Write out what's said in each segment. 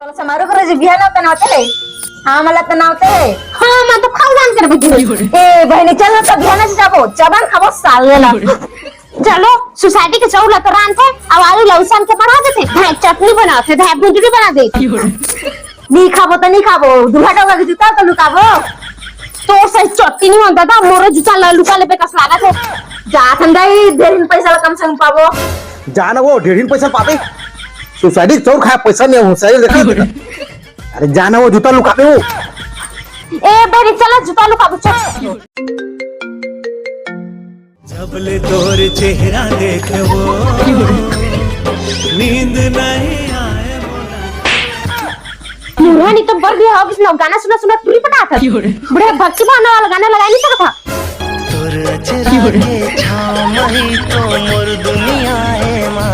तुला समारोह करायचे बिया नव्हतं नावते हा मला तर नावते हा मग तो खाऊ जाण कर बघी ए बहनी चल ना तो बिया ना जाबो चबान खाबो सालेला चलो सोसाइटी के चौला तो रान थे अब आलू लौसान के बना देते भाई चटनी बनाते भाई भुंडी बना दे नहीं खाबो तो नहीं खाबो दुहाटा का जूता तो लुकाबो तो सही चटनी नहीं होता था मोरो जूता लुका ले पे कस लागा थे जा ठंडाई डेढ़ पैसा कम से कम पाबो जाना वो 1.5 पैसा पाते सोसाइटी चोर खाया पैसा नहीं हो सही देखा अरे जाना वो जूता लुका दे वो ए बेरी चला जूता लुकाबो चल जबले तोर चेहरा देखे वो नींद नहीं आए मुरानी तो बर दिया अब इसने गाना सुना सुना टूरी पटा था बड़े भक्ति भावना वाला गाना लगा नहीं सकता तोर चेहरा के छाव ही तो मोर दुनिया है मां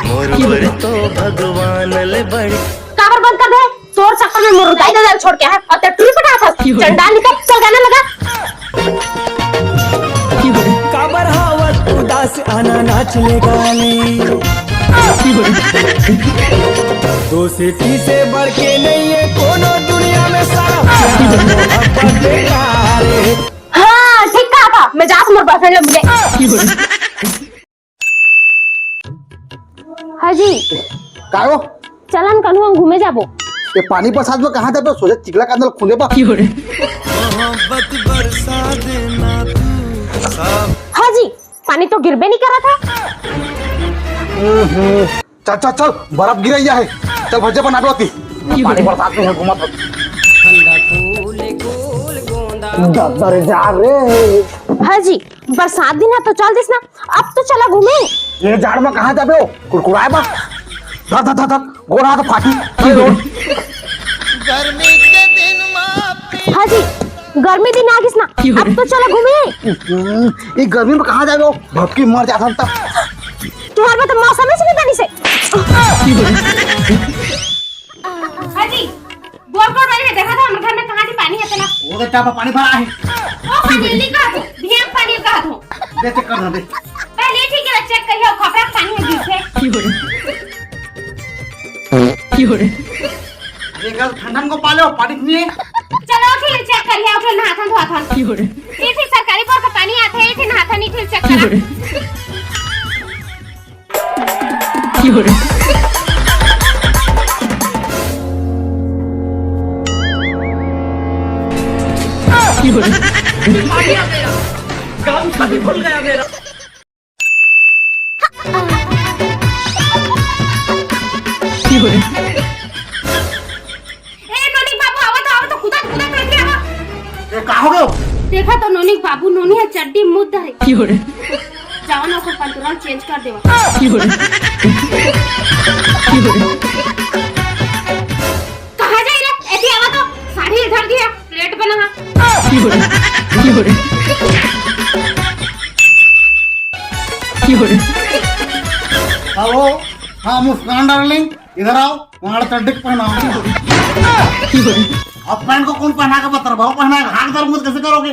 मोर पर तो भगवान ले बड़ी काबर बंद कर दे तोर चक्कर में मोर गाय दादा छोड़ के है और ते टूरी पटा था चंडाल निकल चल गाना लगा काबर हावत उदास आना नाच ले गाने दो से तीसे बढ़ के नहीं है कोनो दुनिया में सारा मोहब्बत बेकार हां ठीक कहा था मैं जास मोर बॉयफ्रेंड ले मिले हाजी कायो चलन कनु हम घूमे जाबो ये पानी बरसात में कहां जाबे सोचे चिकला का अंदर खुले बा मोहब्बत बरसा देना तू सब हाजी पानी तो गिरबे नहीं करा था चल चल चल बर्फ गिरैया है चल भज्जे बना दो पानी बरसात में घूमा तो दर जा रे हाजी बरसात दिन है तो चल दिस ना अब तो चला घूमे ये झाड़ में कहां जाबे हो कुरकुराए बा धर धर धर गोरा तो फाटी गर्मी के दिन में हाजी गर्मी दिन आ गिस ना अब तो चला घूमे ये गर्मी में कहां जाबे हो भटकी मर जाता तब तुम्हारे में तो मौसम ही नहीं बनी से हाजी बोल बोल रही है देखा था हमारे घर में कहां से पानी है तना वो तो टापा पानी भरा है ओ पानी निकाल दो भिया पानी का दो दे चेक कर दे पहले ठीक है चेक करिए खपरा पानी है गिर अरे कल ठंडन को पाले पानी नहीं चलो ठीक है चेक करिए उठो नहाथन धोथन ये थी सरकारी बोर का पानी आथे ये थी नहाथन नहीं थी चेक करा काम सभी भूल गया मेरा ये कहां हो गए देखा तो नोनी बाबू नोनी है चड्डी मुद्दा है जाओ ना को पंतुराल चेंज कर देवा कहां जाई रे एती आवा तो साड़ी इधर दिया प्लेट बना हेलो हाँ मुस्कान डार्लिंग इधर आओ वहां चड्डी पहनाओ अब पैंट को कौन पहना के बता भाव पहना हाथ दर मुझ कैसे करोगे